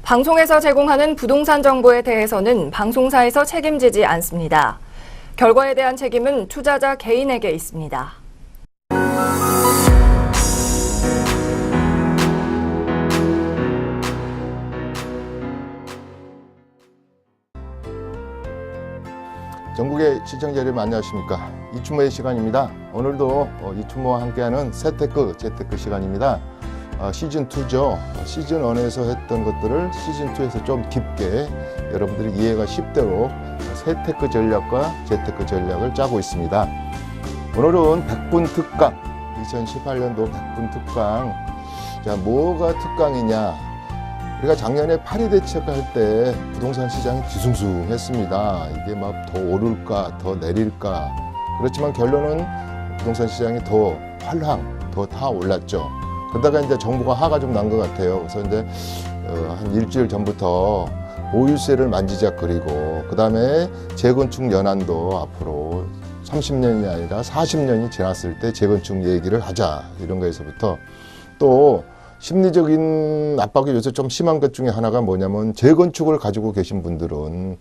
방송에서 제공하는 부동산 정보에 대해서는 방송사에서 책임지지 않습니다. 결과에 대한 책임은 투자자 개인에게 있습니다. 전국의 시청자 여러분 안녕하십니까. 이춘모의 시간입니다. 오늘도 이춘모와 함께하는 재테크 시간입니다. 시즌2죠. 시즌1에서 했던 것들을 시즌2에서 좀 깊게 여러분들이 이해가 쉽도록 재테크 전략과 재테크 전략을 짜고 있습니다. 오늘은 백분 특강, 2018년도 백분 특강. 자, 뭐가 특강이냐? 우리가 작년에 파리 대책할 때 부동산 시장이 뒤숭숭했습니다. 이게 막 더 오를까, 더 내릴까. 그렇지만 결론은 부동산 시장이 더 활황, 더 타올랐죠. 그러다가 이제 정부가 화가 좀 난 것 같아요. 그래서 이제 한 일주일 전부터 보유세를 만지작거리고, 그 다음에 재건축 연한도 앞으로 30년이 아니라 40년이 지났을 때 재건축 얘기를 하자, 이런 거에서부터 또 심리적인 압박이 요새 좀 심한 것 중에 하나가 뭐냐면, 재건축을 가지고 계신 분들은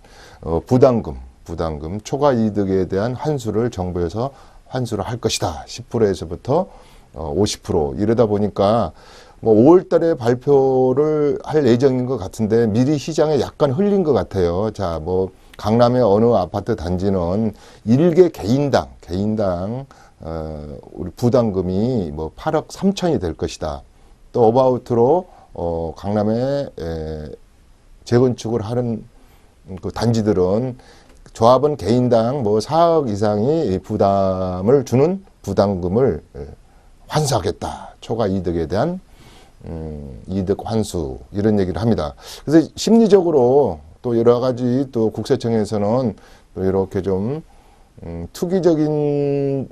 부담금, 초과 이득에 대한 환수를 정부에서 환수를 할 것이다. 10%에서부터 50%. 이러다 보니까 뭐 5월 달에 발표를 할 예정인 것 같은데 미리 시장에 약간 흘린 것 같아요. 자, 뭐 강남의 어느 아파트 단지는 일개 개인당 우리 부담금이 뭐 8억 3천이 될 것이다. 또 어바웃으로 강남에 재건축을 하는 그 단지들은 조합은 개인당 뭐 4억 이상이 부담을 주는 부담금을 환수하겠다. 초과 이득에 대한 이득 환수, 이런 얘기를 합니다. 그래서 심리적으로 또 여러 가지, 또 국세청에서는 또 이렇게 좀 투기적인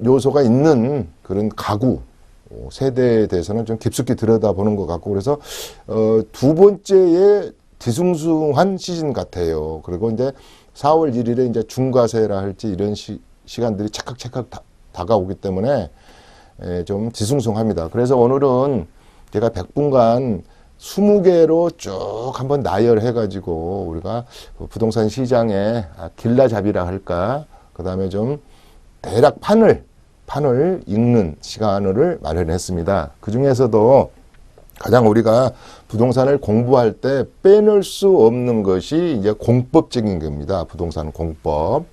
요소가 있는 그런 가구 세대에 대해서는 좀 깊숙이 들여다보는 것 같고, 그래서 두 번째의 뒤숭숭한 시즌 같아요. 그리고 이제 4월 1일에 이제 중과세라 할지 이런 시간들이 차칵차칵 다가오기 때문에 좀 뒤숭숭합니다. 그래서 오늘은 제가 100분간 20개로 쭉 한번 나열해가지고 우리가 부동산 시장의 길라잡이라 할까, 그 다음에 좀 대략 판을 읽는 시간을 마련했습니다. 그 중에서도 가장 우리가 부동산을 공부할 때 빼놓을 수 없는 것이 이제 공법적인 겁니다. 부동산 공법.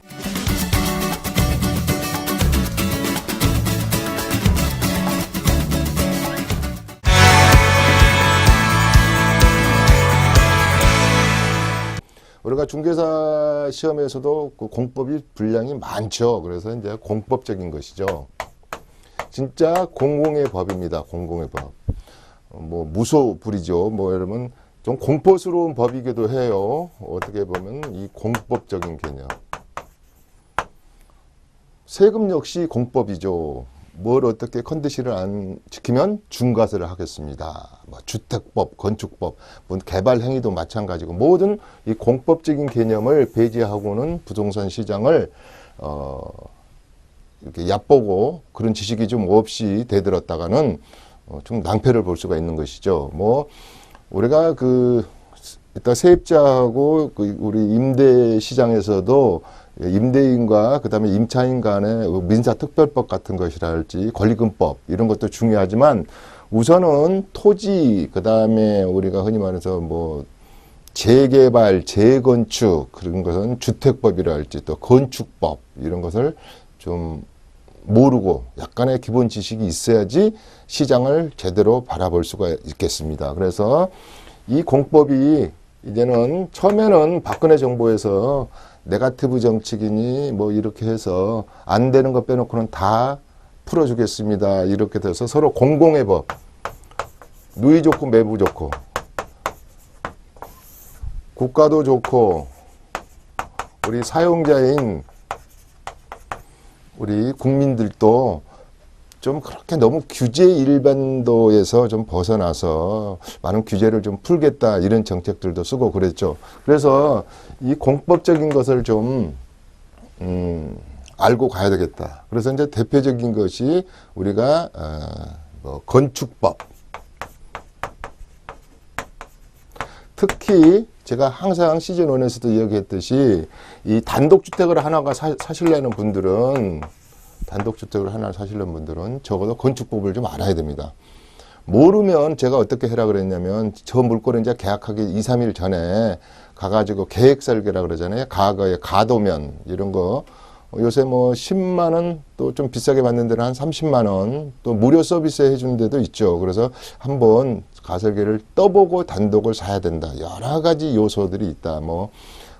우리가 중개사 시험에서도 그 공법이 분량이 많죠. 그래서 이제 공법적인 것이죠. 진짜 공공의 법입니다. 공공의 법. 뭐 무소불위죠. 뭐 여러분 좀 공포스러운 법이기도 해요. 어떻게 보면 이 공법적인 개념. 세금 역시 공법이죠. 뭘 어떻게 컨디션을 안 지키면 중과세를 하겠습니다. 뭐 주택법, 건축법, 뭐 개발 행위도 마찬가지고, 모든 이 공법적인 개념을 배제하고는 부동산 시장을 이렇게 얕보고 그런 지식이 좀 없이 대들었다가는 좀 낭패를 볼 수가 있는 것이죠. 뭐 우리가 일단 세입자하고 우리 임대 시장에서도 임대인과 그다음에 임차인 간의 민사특별법 같은 것이랄지 권리금법, 이런 것도 중요하지만 우선은 토지, 그다음에 우리가 흔히 말해서 뭐 재개발, 재건축, 그런 것은 주택법이랄지 또 건축법, 이런 것을 좀 모르고 약간의 기본 지식이 있어야지 시장을 제대로 바라볼 수가 있겠습니다. 그래서 이 공법이 이제는 처음에는 박근혜 정부에서 네거티브 정책이니 뭐 이렇게 해서 안 되는 거 빼놓고는 다 풀어주겠습니다. 이렇게 돼서 서로 공공의 법, 누이 좋고 매부 좋고 국가도 좋고 우리 사용자인 우리 국민들도 좀 그렇게 너무 규제 일반도에서 좀 벗어나서 많은 규제를 좀 풀겠다, 이런 정책들도 쓰고 그랬죠. 그래서 이 공법적인 것을 좀 알고 가야 되겠다. 그래서 이제 대표적인 것이 우리가 건축법. 특히 제가 항상 시즌 1에서도 이야기했듯이 이 단독주택을 하나가 사시려는 분들은 단독주택을 하나 사시려는 분들은 적어도 건축법을 좀 알아야 됩니다. 모르면 제가 어떻게 해라 그랬냐면 저 물건을 이제 계약하기 2, 3일 전에 가가지고 계획 설계라 그러잖아요. 과거에 가도면 이런 거 요새 뭐 10만 원 또 좀 비싸게 받는 데는 한 30만 원 또 무료 서비스 해주는 데도 있죠. 그래서 한번 가설계를 떠보고 단독을 사야 된다. 여러 가지 요소들이 있다. 뭐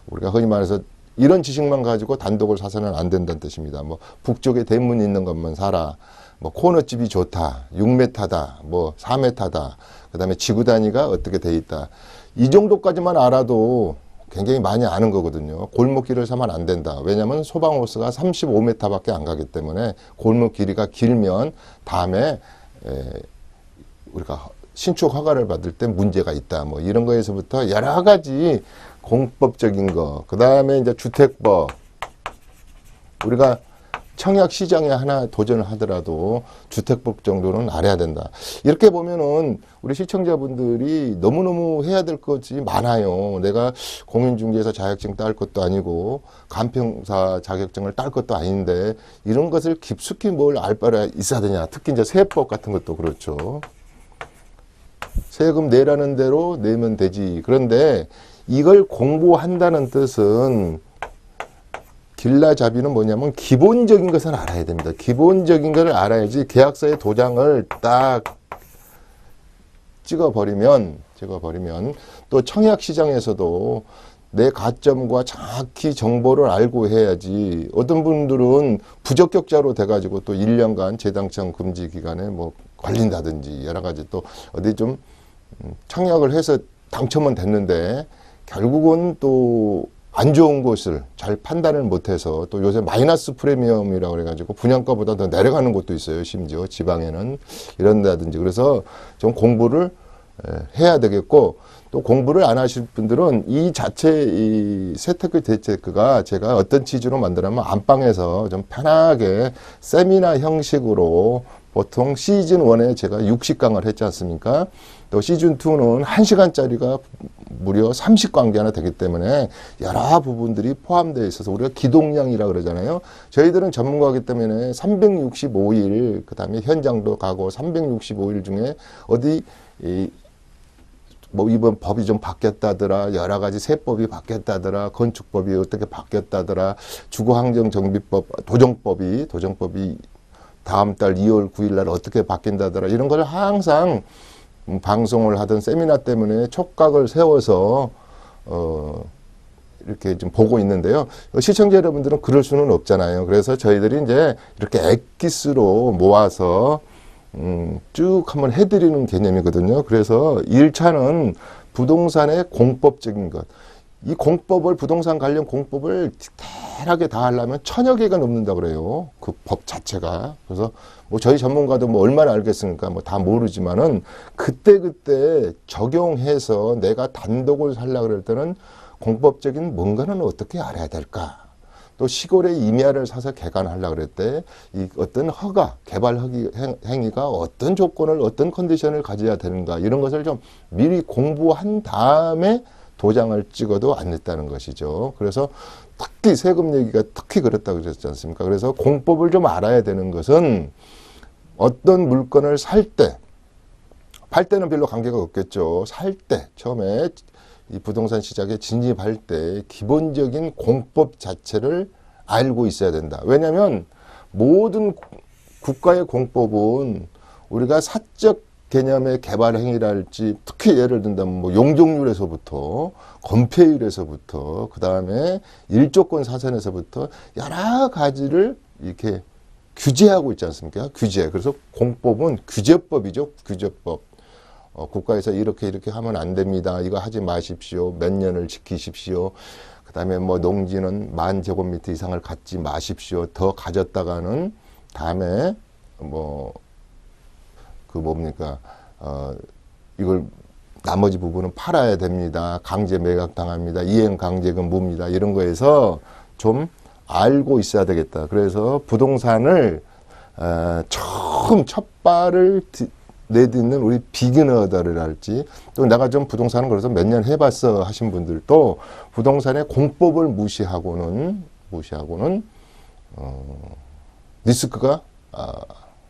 우리가 흔히 말해서 이런 지식만 가지고 단독을 사서는 안 된다는 뜻입니다. 뭐 북쪽에 대문 있는 것만 사라. 뭐 코너집이 좋다. 6m다. 뭐 4m다. 그다음에 지구 단위가 어떻게 돼 있다. 이 정도까지만 알아도 굉장히 많이 아는 거거든요. 골목길을 사면 안 된다. 왜냐하면 소방호스가 35m밖에 안 가기 때문에 골목 길이가 길면 다음에 우리가 신축 허가를 받을 때 문제가 있다. 뭐 이런 거에서부터 여러 가지 공법적인 거. 그 다음에 이제 주택법. 우리가 청약 시장에 하나 도전을 하더라도 주택법 정도는 알아야 된다. 이렇게 보면은 우리 시청자분들이 너무너무 해야 될 것이 많아요. 내가 공인중개사 자격증 딸 것도 아니고 간평사 자격증을 딸 것도 아닌데 이런 것을 깊숙이 뭘 알 바가 있어야 되냐. 특히 이제 세법 같은 것도 그렇죠. 세금 내라는 대로 내면 되지. 그런데 이걸 공부한다는 뜻은 길라잡이는 뭐냐면 기본적인 것을 알아야 됩니다. 기본적인 것을 알아야지 계약서에 도장을 딱 찍어버리면 또 청약 시장에서도 내 가점과 정확히 정보를 알고 해야지. 어떤 분들은 부적격자로 돼가지고 또 1년간 재당첨 금지 기간에 뭐 걸린다든지 여러 가지 또 어디 좀 청약을 해서 당첨은 됐는데 결국은 또 안 좋은 곳을 잘 판단을 못해서 또 요새 마이너스 프리미엄이라고 그래가지고 분양가보다 더 내려가는 곳도 있어요. 심지어 지방에는 이런다든지. 그래서 좀 공부를 해야 되겠고 또 공부를 안 하실 분들은 이 자체 이 세테크 대체크가 제가 어떤 취지로 만들냐면 안방에서 좀 편하게 세미나 형식으로 보통 시즌 1에 제가 60강을 했지 않습니까? 또 시즌 2는 1시간짜리가 무려 30강계나 되기 때문에 여러 부분들이 포함되어 있어서 우리가 기동량이라고 그러잖아요. 저희들은 전문가이기 때문에 365일 그다음에 현장도 가고 365일 중에 어디 뭐 이번 법이 좀 바뀌었다더라, 여러 가지 세법이 바뀌었다더라, 건축법이 어떻게 바뀌었다더라, 주거환경정비법, 도정법이 다음 달 2월 9일 날 어떻게 바뀐다더라, 이런 걸 항상 방송을 하던 세미나 때문에 촉각을 세워서 이렇게 좀 보고 있는데요. 시청자 여러분들은 그럴 수는 없잖아요. 그래서 저희들이 이제 이렇게 엑기스로 모아서 쭉 한번 해드리는 개념이거든요. 그래서 1차는 부동산의 공법적인 것. 이 공법을, 부동산 관련 공법을 디테일하게 다 하려면 1000여 개가 넘는다고 그래요. 그 법 자체가. 그래서 뭐 저희 전문가도 뭐 얼마나 알겠습니까? 뭐 다 모르지만은 그때그때 적용해서 내가 단독을 살려고 그럴 때는 공법적인 뭔가는 어떻게 알아야 될까? 또 시골에 임야를 사서 개간하려고 그럴 때 이 어떤 허가, 개발 행위가 어떤 조건을, 어떤 컨디션을 가져야 되는가, 이런 것을 좀 미리 공부한 다음에 도장을 찍어도 안 됐다는 것이죠. 그래서 특히 세금 얘기가 특히 그렇다고 그랬지 않습니까? 그래서 공법을 좀 알아야 되는 것은 어떤 물건을 팔 때는 별로 관계가 없겠죠. 살 때, 처음에 이 부동산 시장에 진입할 때 기본적인 공법 자체를 알고 있어야 된다. 왜냐하면 모든 국가의 공법은 우리가 사적 개념의 개발 행위랄지, 특히 예를 든다면 뭐 용적률에서부터 건폐율에서부터 그 다음에 일조권 사선에서부터 여러 가지를 이렇게 규제하고 있지 않습니까? 규제. 그래서 공법은 규제법이죠. 규제법. 국가에서 이렇게 하면 안 됩니다. 이거 하지 마십시오. 몇 년을 지키십시오. 그 다음에 뭐 농지는 10,000제곱미터 이상을 갖지 마십시오. 더 가졌다가는 다음에 뭐 이걸 나머지 부분은 팔아야 됩니다. 강제 매각 당합니다. 이행 강제금 뭡니다. 이런 거에서 좀 알고 있어야 되겠다. 그래서 부동산을 처음 첫 발을 내딛는 우리 비기너들을 할지 또 내가 좀 부동산은 그래서 몇 년 해봤어 하신 분들도 부동산의 공법을 무시하고는 리스크가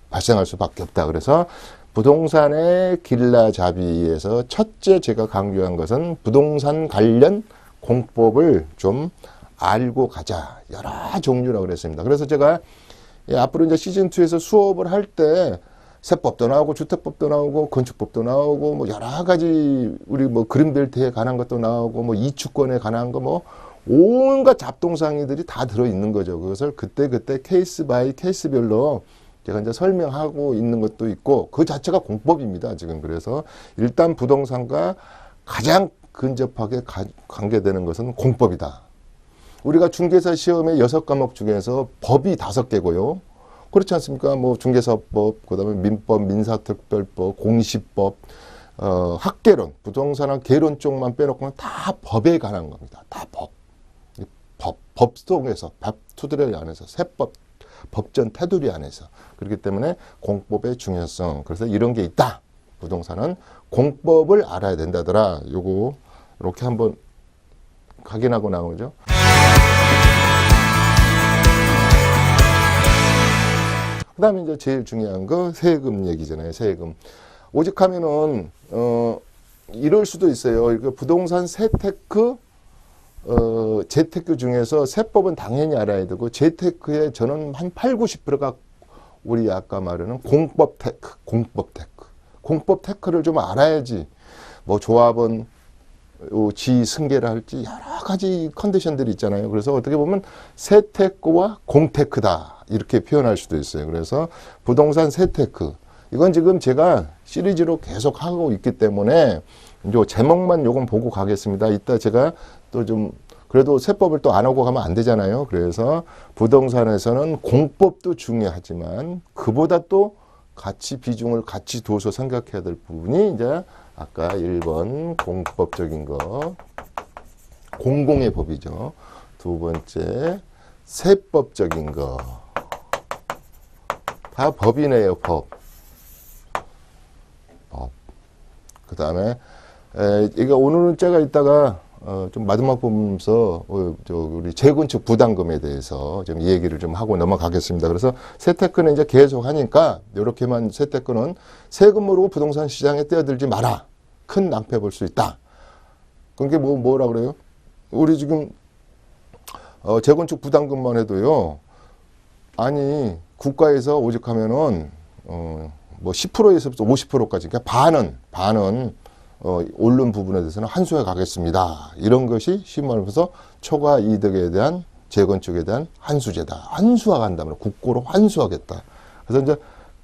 발생할 수밖에 없다. 그래서 부동산의 길라잡이에서 첫째 제가 강조한 것은 부동산 관련 공법을 좀 알고 가자. 여러 종류라고 그랬습니다. 그래서 제가 앞으로 이제 시즌2에서 수업을 할 때 세법도 나오고 주택법도 나오고 건축법도 나오고 뭐 여러 가지 우리 뭐 그린벨트에 관한 것도 나오고 뭐 이주권에 관한 거 뭐 온갖 잡동사니들이 다 들어있는 거죠. 그것을 그때 케이스 바이 케이스별로 제가 이제 설명하고 있는 것도 있고 그 자체가 공법입니다. 지금 그래서 일단 부동산과 가장 근접하게 관계되는 것은 공법이다. 우리가 중개사 시험의 6과목 중에서 법이 5개고요. 그렇지 않습니까? 뭐 중개사법, 그다음에 민법, 민사특별법, 공시법, 학개론, 부동산학 개론 쪽만 빼놓고는 다 법에 관한 겁니다. 다 법. 법 속에서, 법 투드레 안에서, 세법, 법전 테두리 안에서. 그렇기 때문에 공법의 중요성. 그래서 이런 게 있다. 부동산은 공법을 알아야 된다더라. 요거 이렇게 한번 확인하고 나오죠. 그 다음에 이제 제일 중요한 거 세금 얘기잖아요. 세금. 오직 하면은, 이럴 수도 있어요. 이거 부동산 세테크, 재테크 중에서 세법은 당연히 알아야 되고, 재테크에 저는 한 8, 90%가 우리 아까 말하는 공법 테크. 공법 테크를 좀 알아야지. 뭐 조합은 지승계를 할지 여러 가지 컨디션들이 있잖아요. 그래서 어떻게 보면 세테크와 공테크다 이렇게 표현할 수도 있어요. 그래서 부동산 세테크 이건 지금 제가 시리즈로 계속 하고 있기 때문에 요 제목만 요건 보고 가겠습니다. 이따 제가 또 좀 그래도 세법을 또 안 하고 가면 안 되잖아요. 그래서 부동산에서는 공법도 중요하지만 그보다 또 같이 비중을 같이 둬서 생각해야 될 부분이 이제 아까 1번 공법적인 거, 공공의 법이죠. 두 번째 세법적인 거. 다 법이네요, 법. 그 다음에 이게 오늘은 제가 이따가 좀 마지막 보면서 우리 재건축 부담금에 대해서 좀 얘기를 좀 하고 넘어가겠습니다. 그래서 세테크는 이제 계속 하니까 이렇게만 세테크는 세금으로 부동산 시장에 뛰어들지 마라. 큰 낭패 볼 수 있다. 그게 뭐라 그래요? 우리 지금 재건축 부담금만 해도요. 아니 국가에서 오직하면은 뭐 10%에서부터 50%까지 그러니까 반은 오른 부분에 대해서는 환수해 가겠습니다. 이런 것이 쉬운 말로 해서 초과 이득에 대한 재건축에 대한 환수제다. 환수화 간다면 국고로 환수하겠다. 그래서 이제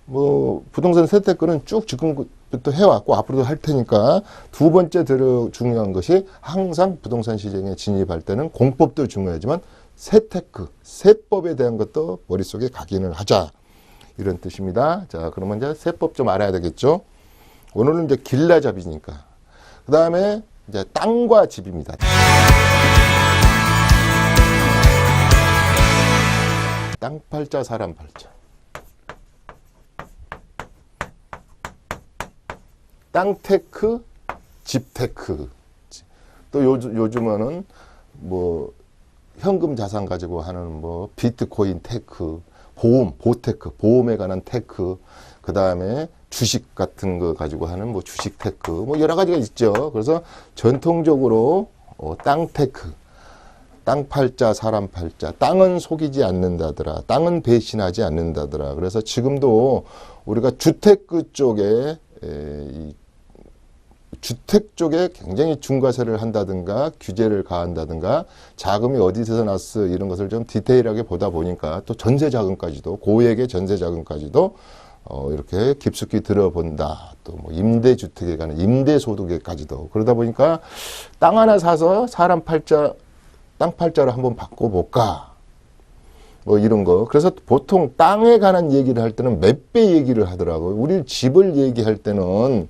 뭐 부동산 세테크는 쭉 지금부터 해왔고 앞으로도 할 테니까 두 번째 중요한 것이 항상 부동산 시장에 진입할 때는 공법도 중요하지만 세테크, 세법에 대한 것도 머릿속에 각인을 하자. 이런 뜻입니다. 자, 그러면 이제 세법 좀 알아야 되겠죠? 오늘은 이제 길라잡이니까. 그 다음에 이제 땅과 집입니다. 땅 팔자, 사람 팔자. 땅 테크, 집 테크. 또 요즘은 뭐 현금 자산 가지고 하는 뭐 비트코인 테크, 보테크, 보험에 관한 테크, 그 다음에 주식 같은 거 가지고 하는 뭐 주식 테크, 뭐 여러 가지가 있죠. 그래서 전통적으로 땅 테크, 땅 팔자, 사람 팔자, 땅은 속이지 않는다더라, 땅은 배신하지 않는다더라. 그래서 지금도 우리가 주테크 쪽에 주택 쪽에 굉장히 중과세를 한다든가 규제를 가한다든가 자금이 어디서 났어 이런 것을 좀 디테일하게 보다 보니까 또 전세 자금까지도 고액의 전세 자금까지도 이렇게 깊숙이 들어본다. 또 뭐 임대주택에 관한 임대소득에까지도 그러다 보니까 땅 하나 사서 사람 팔자 땅 팔자를 한번 바꿔볼까 뭐 이런 거. 그래서 보통 땅에 관한 얘기를 할 때는 몇 배 얘기를 하더라고요. 우리 집을 얘기할 때는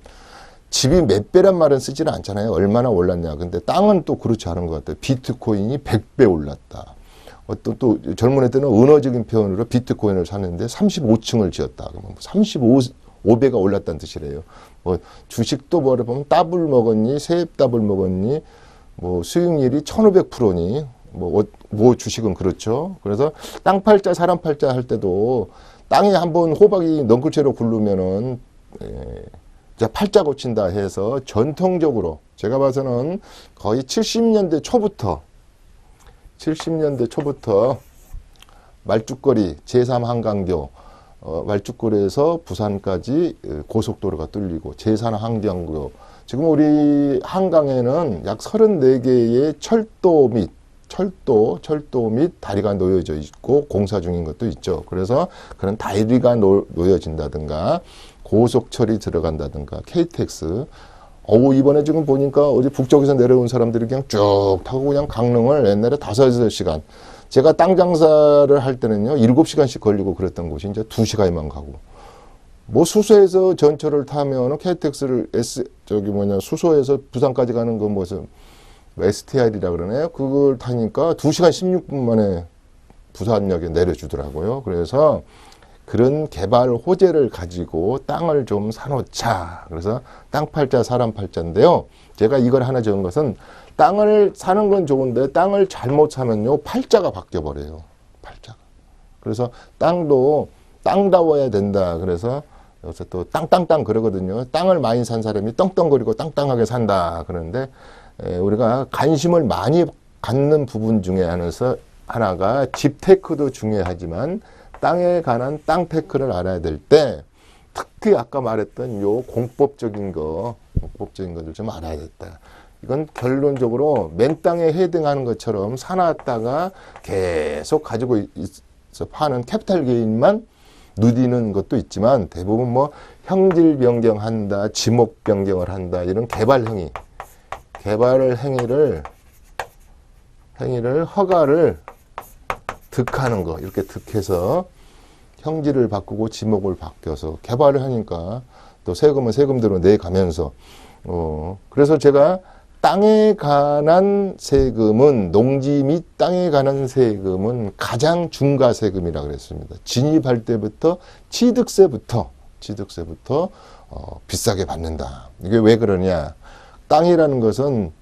집이 몇 배란 말은 쓰지는 않잖아요. 얼마나 올랐냐. 근데 땅은 또 그렇지 않은 것 같아요. 비트코인이 100배 올랐다. 또 젊은 애들은 은어적인 표현으로 비트코인을 샀는데 35층을 지었다. 그러면 5배가 올랐다는 뜻이래요. 뭐 주식도 뭐를 보면 더블 먹었니, 세입 더블 먹었니, 뭐 수익률이 1500%니, 뭐 주식은 그렇죠. 그래서 땅 팔자, 사람 팔자 할 때도 땅에 한번 호박이 넝쿨채로 굴르면은 팔자 고친다 해서 전통적으로 제가 봐서는 거의 70년대 초부터 말죽거리 제3한강교 말죽거리에서 부산까지 고속도로가 뚫리고 제3한강교 지금 우리 한강에는 약 34개의 철도 및 다리가 놓여져 있고 공사 중인 것도 있죠. 그래서 그런 다리가 놓여진다든가 고속철이 들어간다든가 KTX 이번에 지금 보니까 어디 북쪽에서 내려온 사람들이 그냥 쭉 타고 그냥 강릉을 옛날에 5-6시간 제가 땅 장사를 할 때는요 7시간씩 걸리고 그랬던 곳이 이제 2시간에만 가고 뭐 수소에서 전철을 타면 KTX를 수소에서 부산까지 가는 거 무슨 STR이라 그러네요. 그걸 타니까 2시간 16분 만에 부산역에 내려주더라고요. 그래서 그런 개발 호재를 가지고 땅을 좀 사놓자. 그래서 땅 팔자, 사람 팔자인데요. 제가 이걸 하나 적은 것은 땅을 사는 건 좋은데 땅을 잘못 사면요. 팔자가 바뀌어버려요. 팔자가. 그래서 땅도 땅다워야 된다. 그래서 여기서 또 땅땅땅 그러거든요. 땅을 많이 산 사람이 떵떵거리고 땅땅하게 산다. 그런데 우리가 관심을 많이 갖는 부분 중에 하나가 집테크도 중요하지만 땅에 관한 땅 테크를 알아야 될 때 특히 아까 말했던 요 공법적인 것들 좀 알아야 됐다. 이건 결론적으로 맨땅에 헤딩하는 것처럼 사놨다가 계속 가지고 있어 파는 캐피탈 게인만 누리는 것도 있지만 대부분 뭐 형질 변경한다, 지목 변경을 한다 이런 개발 행위를 허가를 득하는 거 이렇게 득해서 형질을 바꾸고 지목을 바뀌어서 개발을 하니까 또 세금은 세금대로 내가면서 그래서 제가 땅에 관한 세금은 농지 및 땅에 관한 세금은 가장 중과 세금이라고 그랬습니다. 진입할 때부터 취득세부터 비싸게 받는다. 이게 왜 그러냐? 땅이라는 것은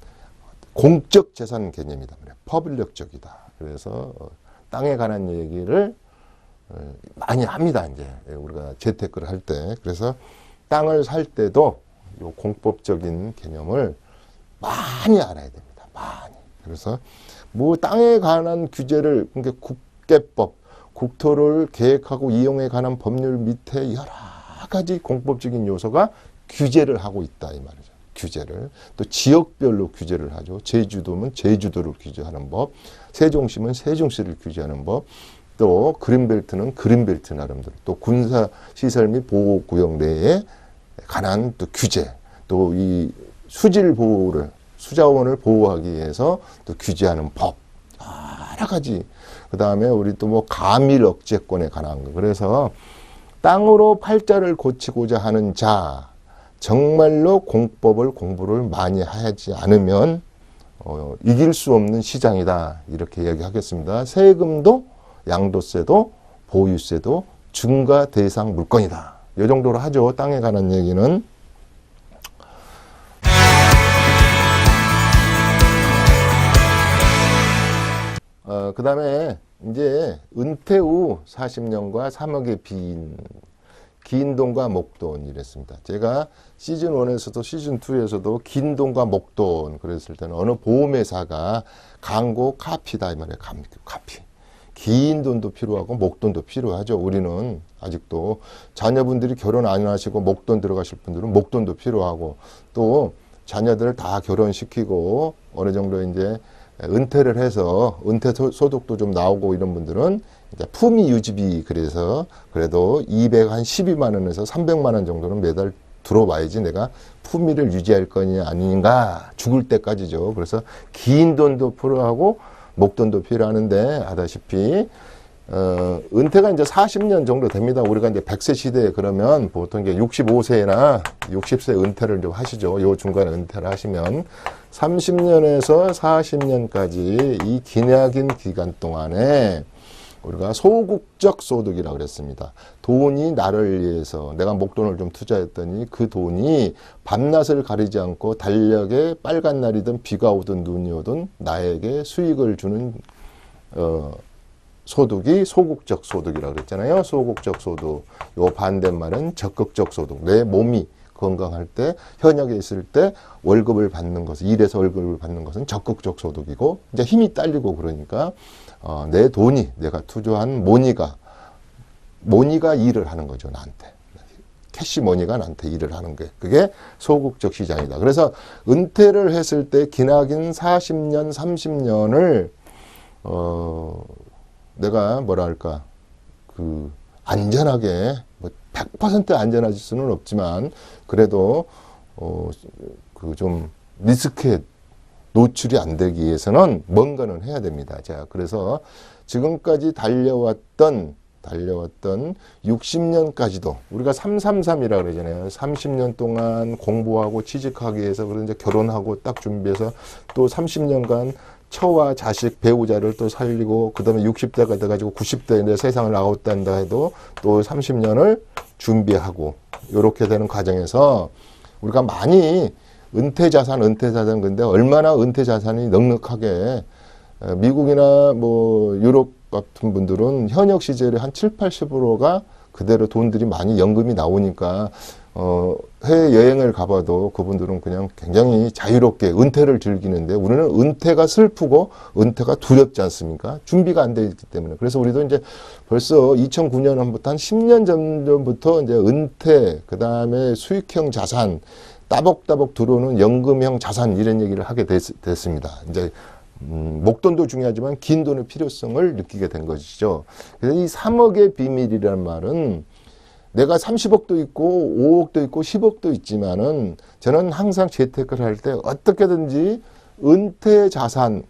공적 재산 개념이다. 퍼블릭적이다. 그래서 땅에 관한 얘기를 많이 합니다. 이제 우리가 재테크를 할 때. 그래서 땅을 살 때도 요 공법적인 개념을 많이 알아야 됩니다. 많이. 그래서 뭐 땅에 관한 규제를 그러니까 국계법, 국토를 계획하고 이용에 관한 법률 밑에 여러 가지 공법적인 요소가 규제를 하고 있다 이 말이죠. 규제를 또 지역별로 규제를 하죠. 제주도면 제주도를 규제하는 법, 세종시면 세종시를 규제하는 법, 또 그린벨트는 그린벨트 나름대로 또 군사시설 및 보호구역 내에 관한 또 규제, 또 이 수자원을 보호하기 위해서 또 규제하는 법, 여러 가지. 그 다음에 우리 또 뭐 가밀 억제권에 관한 거. 그래서 땅으로 팔자를 고치고자 하는 자, 정말로 공부를 많이 하지 않으면 이길 수 없는 시장이다. 이렇게 이야기하겠습니다. 세금도 양도세도 보유세도 중과 대상 물건이다. 이 정도로 하죠. 땅에 관한 얘기는. 그 다음에 이제 은퇴 후 40년과 3억의 긴 돈과 목돈 이랬습니다. 제가 시즌 1에서도 시즌 2에서도 긴 돈과 목돈 그랬을 때는 어느 보험회사가 광고 카피다 이 말이에요. 카피. 긴 돈도 필요하고 목돈도 필요하죠. 우리는 아직도 자녀분들이 결혼 안 하시고 목돈 들어가실 분들은 목돈도 필요하고 또 자녀들을 다 결혼시키고 어느 정도 이제 은퇴를 해서 은퇴 소득도 좀 나오고 이런 분들은 이제 품위 유지비 그래서 그래도 212만 원에서 300만 원 정도는 매달 들어와야지 내가 품위를 유지할 거냐 아닌가 죽을 때까지죠. 그래서 긴 돈도 필요하고 목돈도 필요하는데 아다시피 은퇴가 이제 40년 정도 됩니다. 우리가 이제 100세 시대에 그러면 보통 이제 65세나 60세 은퇴를 좀 하시죠. 요 중간에 은퇴를 하시면 30년에서 40년까지 이 기나긴 기간 동안에 우리가 소극적 소득이라고 그랬습니다. 돈이 나를 위해서 내가 목돈을 좀 투자했더니 그 돈이 밤낮을 가리지 않고 달력에 빨간 날이든 비가 오든 눈이 오든 나에게 수익을 주는 소득이 소극적 소득이라고 그랬잖아요. 소극적 소득. 요 반대말은 적극적 소득. 내 몸이 건강할 때, 현역에 있을 때 월급을 받는 것은, 일해서 월급을 받는 것은 적극적 소득이고, 이제 힘이 딸리고 그러니까, 내 돈이, 내가 투자한 모니가 일을 하는 거죠, 나한테. 캐시머니가 나한테 일을 하는 게. 그게 소극적 시장이다. 그래서 은퇴를 했을 때 기나긴 40년, 30년을, 내가 뭐랄까, 안전하게, 100% 안전할 수는 없지만, 그래도, 좀 리스크에 노출이 안 되기 위해서는 뭔가는 해야 됩니다. 자, 그래서 지금까지 달려왔던 60년까지도 우리가 333이라고 그러잖아요. 30년 동안 공부하고 취직하기 위해서 그런 이제 결혼하고 딱 준비해서 또 30년간 처와 자식, 배우자를 또 살리고 그 다음에 60대가 돼가지고 90대에 내 세상을 나왔단다 해도 또 30년을 준비하고 이렇게 되는 과정에서 우리가 많이 은퇴자산 근데 얼마나 은퇴자산이 넉넉하게 미국이나 뭐 유럽 같은 분들은 현역 시절에 한 7, 80%가 그대로 돈들이 많이 연금이 나오니까 해외 여행을 가봐도 그분들은 그냥 굉장히 자유롭게 은퇴를 즐기는데 우리는 은퇴가 슬프고 은퇴가 두렵지 않습니까? 준비가 안 돼 있기 때문에. 그래서 우리도 이제 벌써 2009년부터 한 10년 전부터 이제 은퇴, 그 다음에 수익형 자산, 따복따복 들어오는 연금형 자산 이런 얘기를 하게 됐습니다. 이제 목돈도 중요하지만 긴 돈의 필요성을 느끼게 된 것이죠. 그래서 이 3억의 비밀이라는 말은 내가 30억도 있고 5억도 있고 10억도 있지만은 저는 항상 재테크를 할 때 어떻게든지 은퇴해서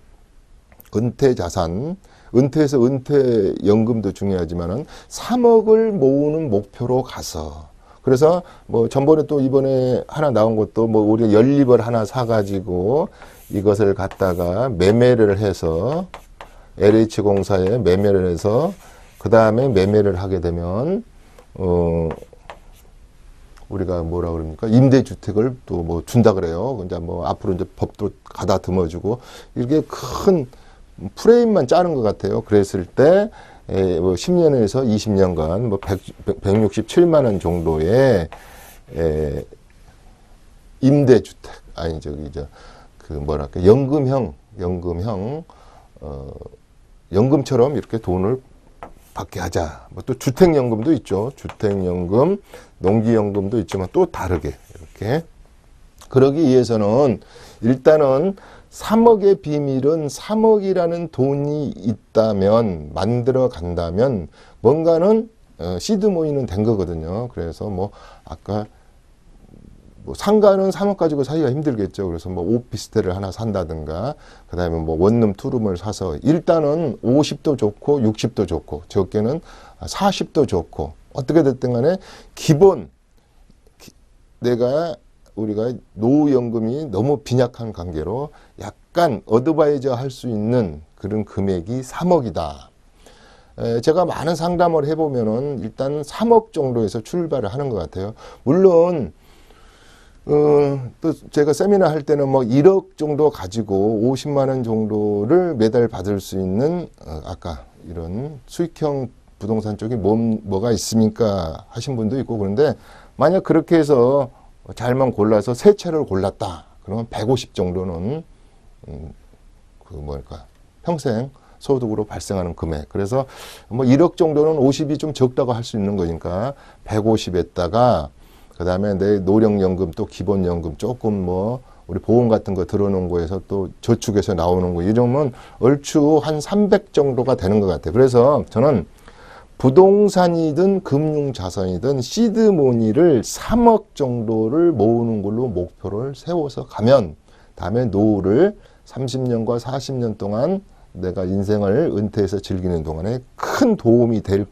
은퇴연금도 중요하지만은 3억을 모으는 목표로 가서 그래서 뭐 전번에 또 이번에 하나 나온 것도 뭐 우리가 연립을 하나 사가지고 이것을 갖다가 매매를 해서 LH공사에 매매를 해서 그 다음에 매매를 하게 되면 우리가 뭐라 그럽니까? 임대주택을 또 뭐 준다 그래요. 이제 뭐 앞으로 이제 법도 가다듬어주고 이렇게 큰 프레임만 짜는 것 같아요. 그랬을 때 뭐 10년에서 20년간 뭐 167만 원 정도의 임대주택 아니 그 뭐랄까 연금처럼 이렇게 돈을 받게 하자. 뭐 또 주택연금도 있죠. 주택연금, 농지연금도 있지만 또 다르게 이렇게. 그러기 위해서는 일단은 3억의 비밀은 3억이라는 돈이 있다면 만들어 간다면 뭔가는 시드머니는 된 거거든요. 그래서 뭐 아까 뭐 상가는 3억 가지고 사기가 힘들겠죠. 그래서 뭐 오피스텔을 하나 산다든가 그다음에 뭐 원룸 투룸을 사서 일단은 50도 좋고 60도 좋고 적게는 40도 좋고 어떻게 됐든 간에 기본 우리가 노후연금이 너무 빈약한 관계로 약간 어드바이저 할 수 있는 그런 금액이 3억이다. 제가 많은 상담을 해보면은 일단 3억 정도에서 출발을 하는 것 같아요. 물론 또 제가 세미나 할 때는 뭐 1억 정도 가지고 50만 원 정도를 매달 받을 수 있는 아까 이런 수익형 부동산 쪽이 뭐가 있습니까 하신 분도 있고 그런데 만약 그렇게 해서 잘만 골라서 세 채를 골랐다 그러면 150 정도는 평생 소득으로 발생하는 금액. 그래서 뭐 1억 정도는 50이 좀 적다고 할 수 있는 거니까 150에다가 그 다음에 내 노령연금 또 기본연금 조금 뭐 우리 보험 같은 거 들어놓은 거에서 또 저축해서 나오는 거 이러면 얼추 한 300 정도가 되는 것 같아요. 그래서 저는 부동산이든 금융자산이든 시드머니를 3억 정도를 모으는 걸로 목표를 세워서 가면 다음에 노후를 30년과 40년 동안 내가 인생을 은퇴해서 즐기는 동안에 큰 도움이 될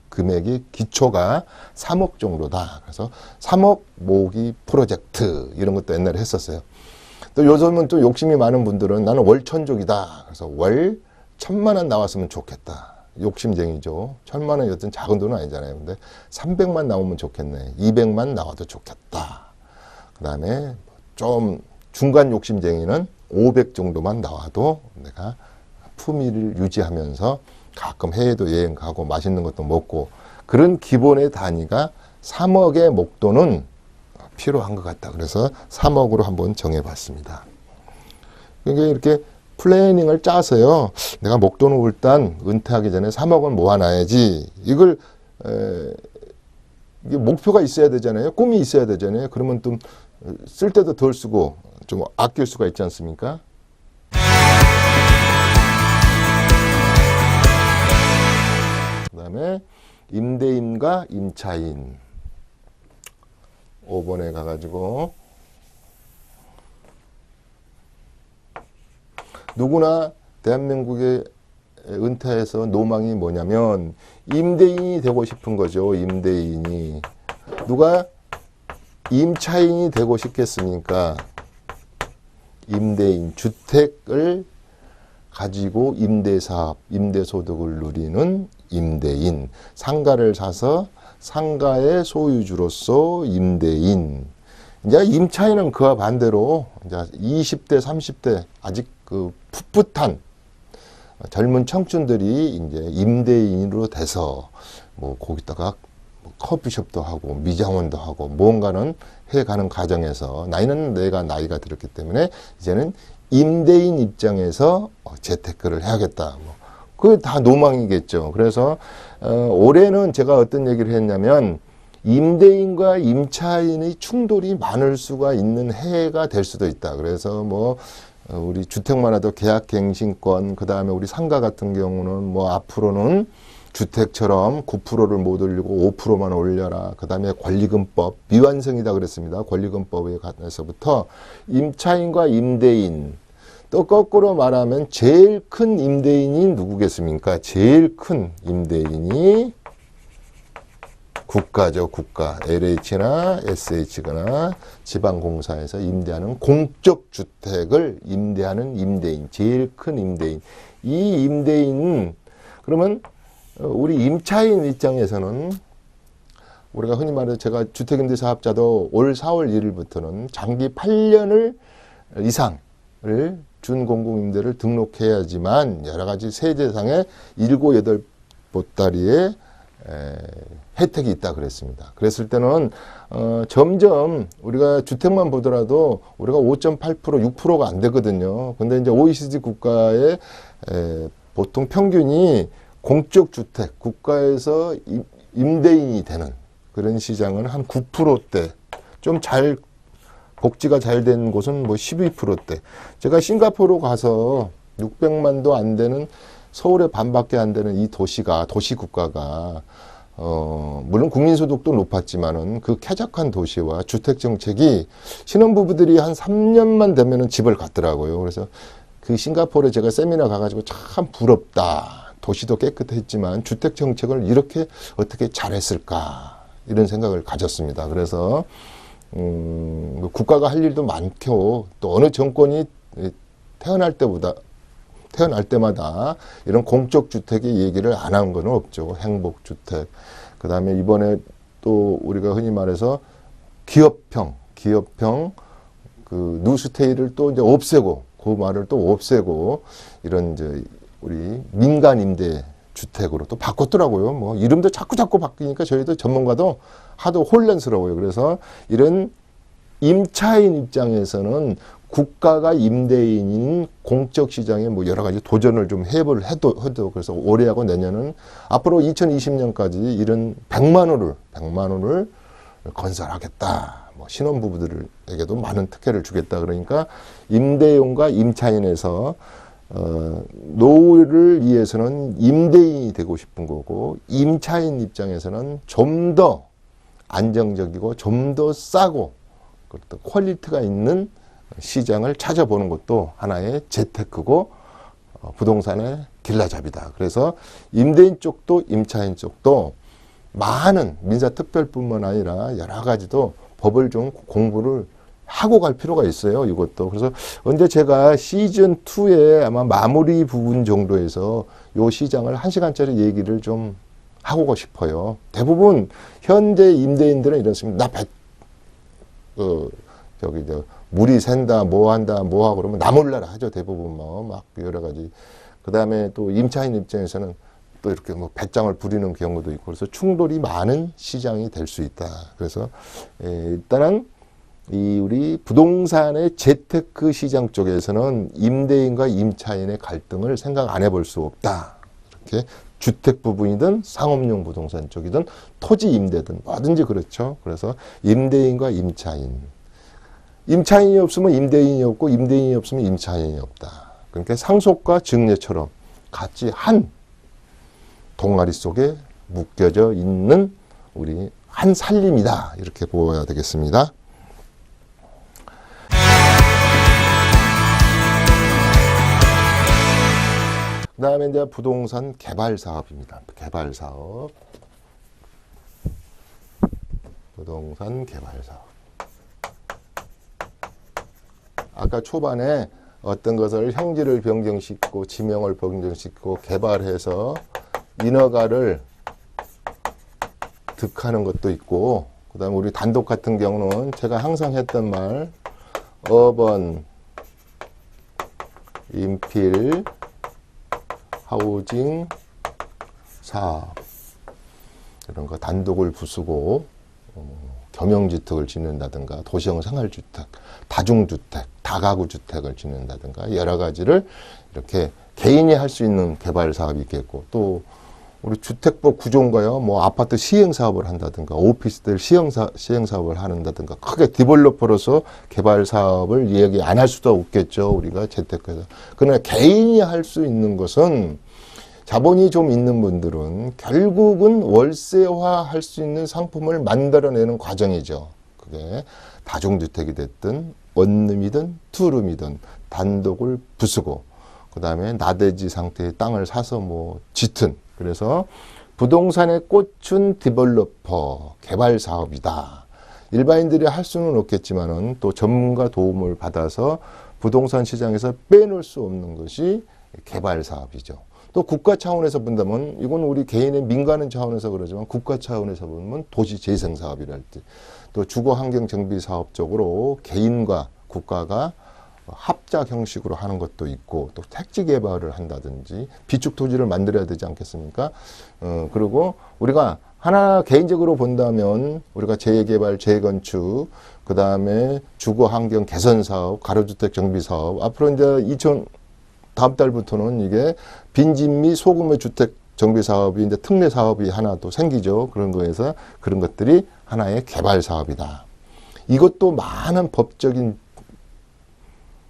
금액이 기초가 3억 정도다. 그래서 3억 모으기 프로젝트 이런 것도 옛날에 했었어요. 또 요즘은 또 욕심이 많은 분들은 나는 월천족이다. 그래서 월 1,000만 원 나왔으면 좋겠다. 욕심쟁이죠. 1,000만 원이 어떤 작은 돈은 아니잖아요. 근데 300만 나오면 좋겠네. 200만 나와도 좋겠다. 그 다음에 좀 중간 욕심쟁이는 500 정도만 나와도 내가 품위를 유지하면서 가끔 해외도 여행 가고 맛있는 것도 먹고 그런 기본의 단위가 3억의 목돈은 필요한 것 같다. 그래서 3억으로 한번 정해봤습니다. 그러니까 이렇게 플래닝을 짜서요. 내가 목돈을 일단 은퇴하기 전에 3억은 모아놔야지. 이게 목표가 있어야 되잖아요. 꿈이 있어야 되잖아요. 그러면 좀 쓸 때도 덜 쓰고 좀 아낄 수가 있지 않습니까? 그 다음에 임대인과 임차인 5번에 가가지고 누구나 대한민국에 은퇴해서 노망이 뭐냐면 임대인이 되고 싶은 거죠. 임대인이. 누가 임차인이 되고 싶겠습니까? 임대인, 주택을 가지고 임대사업, 임대소득을 누리는 임대인, 상가를 사서 상가의 소유주로서 임대인. 이제 임차인은 그와 반대로 이제 20대, 30대 아직 그 풋풋한 젊은 청춘들이 이제 임대인으로 돼서 뭐 거기다가 커피숍도 하고 미장원도 하고 뭔가는 해가는 과정에서 나이는 내가 나이가 들었기 때문에 이제는 임대인 입장에서 재테크를 해야겠다. 그게 다 노망이겠죠. 그래서 올해는 제가 어떤 얘기를 했냐면 임대인과 임차인의 충돌이 많을 수가 있는 해가 될 수도 있다. 그래서 뭐 우리 주택만 해도 계약갱신권, 그 다음에 우리 상가 같은 경우는 뭐 앞으로는 주택처럼 9%를 못 올리고 5%만 올려라. 그 다음에 권리금법, 미완성이다 그랬습니다. 권리금법에 관해서부터 임차인과 임대인, 또 거꾸로 말하면 제일 큰 임대인이 누구겠습니까? 제일 큰 임대인이 국가죠. 국가. LH나 SH거나 지방공사에서 임대하는 공적 주택을 임대하는 임대인, 제일 큰 임대인. 이 임대인, 그러면 우리 임차인 입장에서는 우리가 흔히 말해서 제가 주택임대사업자도 올 4월 1일부터는 장기 8년을 이상을 준공공임대를 등록해야지만 여러 가지 세제상의 7, 8보따리의 혜택이 있다 그랬습니다. 그랬을 때는 점점 우리가 주택만 보더라도 우리가 5.8%, 6%가 안 되거든요. 근데 이제 OECD 국가의 보통 평균이 공적 주택, 국가에서 임대인이 되는 그런 시장은 한 9%대, 좀 복지가 잘 된 곳은 뭐 12%대. 제가 싱가포르 가서 600만도 안 되는 서울의 반밖에 안 되는 이 도시가, 도시국가가, 물론 국민소득도 높았지만은 그 쾌적한 도시와 주택정책이 신혼부부들이 한 3년만 되면은 집을 갖더라고요. 그래서 그 싱가포르에 제가 세미나 가가지고 참 부럽다. 도시도 깨끗했지만 주택정책을 이렇게 어떻게 잘했을까. 이런 생각을 가졌습니다. 그래서, 국가가 할 일도 많고 또 어느 정권이 태어날 때마다 이런 공적 주택의 얘기를 안 한 건 없죠. 행복주택. 그 다음에 이번에 또 우리가 흔히 말해서 기업형 그 뉴스테이를 또 이제 없애고 그 말을 또 없애고 이런 이제 우리 민간 임대 주택으로 또 바꿨더라고요. 뭐 이름도 자꾸 바뀌니까 저희도 전문가도 하도 혼란스러워요. 그래서 이런 임차인 입장에서는 국가가 임대인인 공적 시장에 뭐 여러 가지 도전을 좀 해도 그래서 올해하고 내년은 앞으로 2020년까지 이런 100만 호를 건설하겠다. 뭐 신혼부부들에게도 많은 특혜를 주겠다. 그러니까 임대용과 임차인에서 노후를 위해서는 임대인이 되고 싶은 거고 임차인 입장에서는 좀 더 안정적이고 좀 더 싸고 또 퀄리티가 있는 시장을 찾아보는 것도 하나의 재테크고 부동산의 길라잡이다. 그래서 임대인 쪽도 임차인 쪽도 많은 민사특별뿐만 아니라 여러 가지도 법을 좀 공부를 하고 갈 필요가 있어요. 이것도. 그래서 언제 제가 시즌2의 아마 마무리 부분 정도에서 요 시장을 1시간짜리 얘기를 좀 하고 싶어요. 대부분 현재 임대인들은 이렇습니다. 물이 샌다, 뭐 한다, 뭐 하고 그러면 나 몰라라 하죠. 대부분 막 여러 가지. 그 다음에 또 임차인 입장에서는 또 이렇게 뭐 배짱을 부리는 경우도 있고 그래서 충돌이 많은 시장이 될 수 있다. 그래서 일단은 이 우리 부동산의 재테크 시장 쪽에서는 임대인과 임차인의 갈등을 생각 안 해볼 수 없다. 이렇게 주택 부분이든 상업용 부동산 쪽이든 토지 임대든 뭐든지 그렇죠. 그래서 임대인과 임차인. 임차인이 없으면 임대인이 없고 임대인이 없으면 임차인이 없다. 그러니까 상속과 증여처럼 같이 한 동아리 속에 묶여져 있는 우리 한 살림이다. 이렇게 보아야 되겠습니다. 그 다음에 이제 부동산 개발 사업입니다. 개발 사업. 부동산 개발 사업. 아까 초반에 어떤 것을 형질을 변경시키고 지명을 변경시키고 개발해서 인허가를 득하는 것도 있고, 그 다음에 우리 단독 같은 경우는 제가 항상 했던 말, 어번, 인필, 하우징, 사업 이런 거 단독을 부수고 겸용주택을 짓는다든가 도시형 생활주택, 다중주택, 다가구 주택을 짓는다든가 여러 가지를 이렇게 개인이 할 수 있는 개발 사업이 있겠고 또 우리 주택법 구조인가요? 뭐 아파트 시행 사업을 한다든가 오피스텔 시행 사업을 하는다든가 크게 디벨로퍼로서 개발 사업을 이야기 안 할 수도 없겠죠. 우리가 재테크에서. 그러나 개인이 할 수 있는 것은 자본이 좀 있는 분들은 결국은 월세화 할 수 있는 상품을 만들어내는 과정이죠. 그게 다중주택이 됐든 원룸이든 투룸이든 단독을 부수고 그 다음에 나대지 상태의 땅을 사서 뭐 짓든 그래서 부동산에 꽂힌 디벨로퍼 개발 사업이다. 일반인들이 할 수는 없겠지만은 또 전문가 도움을 받아서 부동산 시장에서 빼놓을 수 없는 것이 개발 사업이죠. 또 국가 차원에서 본다면 이건 우리 개인의 민간은 차원에서 그러지만 국가 차원에서 보면 도시 재생 사업이랄지 또 주거 환경 정비 사업 쪽으로 개인과 국가가 합작 형식으로 하는 것도 있고 또 택지 개발을 한다든지 비축 토지를 만들어야 되지 않겠습니까? 그리고 우리가 하나 개인적으로 본다면 우리가 재개발, 재건축, 그 다음에 주거 환경 개선 사업, 가로주택 정비 사업 앞으로 이제 다음 달부터는 이게 빈집 및 소규모 주택 정비 사업이 이제 특례 사업이 하나 또 생기죠. 그런 거에서 그런 것들이 하나의 개발 사업이다. 이것도 많은 법적인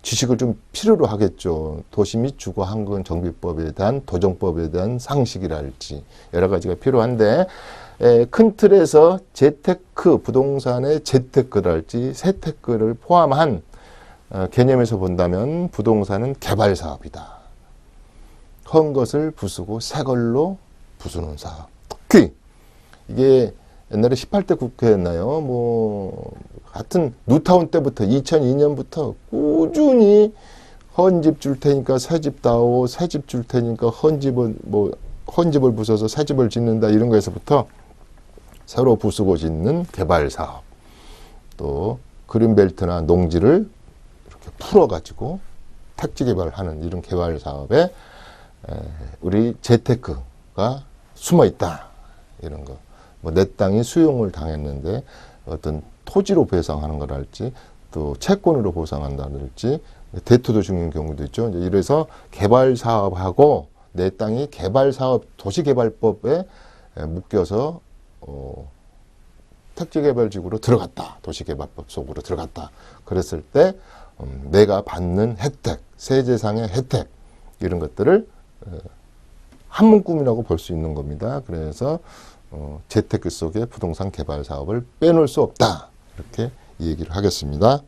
지식을 좀 필요로 하겠죠. 도시 및 주거 환경 정비법에 대한 도정법에 대한 상식이랄지 여러 가지가 필요한데 큰 틀에서 재테크 부동산의 재테크랄지 세테크를 포함한 개념에서 본다면 부동산은 개발 사업이다. 헌 것을 부수고 새 걸로 부수는 사업. 특히 이게 옛날에 18대 국회였나요? 뭐 하여튼 뉴타운 때부터 2002년부터 꾸준히 헌집 줄 테니까 새집 다오, 새집 줄 테니까 헌집을 부숴서 새집을 짓는다 이런 거에서부터 새로 부수고 짓는 개발 사업. 또 그린벨트나 농지를 이렇게 풀어가지고 택지 개발하는 이런 개발 사업에 우리 재테크가 숨어 있다. 이런 거. 뭐 내 땅이 수용을 당했는데 어떤 토지로 보상하는 거랄지 또 채권으로 보상한다랄지 대투도 중요한 경우도 있죠. 이래서 개발 사업하고 내 땅이 개발 사업 도시개발법에 묶여서 택지개발지구로 들어갔다. 도시개발법 속으로 들어갔다. 그랬을 때 내가 받는 혜택, 세제상의 혜택 이런 것들을 한 문구이라고 볼 수 있는 겁니다. 그래서 재테크 속에 부동산 개발 사업을 빼놓을 수 없다. 이렇게 얘기를 하겠습니다.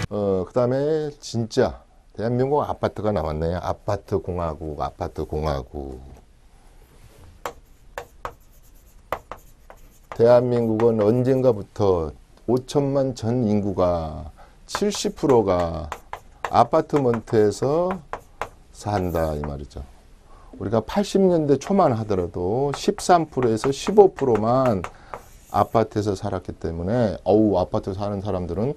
그 다음에 진짜 대한민국 아파트가 나왔네요. 아파트 공화국. 대한민국은 언젠가부터 5천만 전 인구가 70%가 아파트먼트에서 산다 이 말이죠. 우리가 80년대 초만 하더라도 13%에서 15%만 아파트에서 살았기 때문에 아파트 사는 사람들은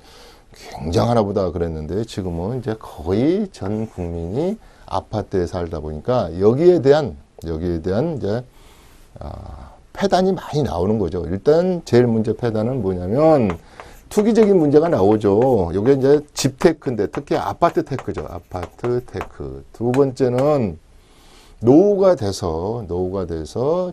굉장하나 보다 그랬는데 지금은 이제 거의 전 국민이 아파트에 살다 보니까 여기에 대한 이제 폐단이 많이 나오는 거죠. 일단 제일 문제 폐단은 뭐냐면 투기적인 문제가 나오죠. 이게 이제 집테크인데 특히 아파트 테크죠. 아파트 테크. 두 번째는 노후가 돼서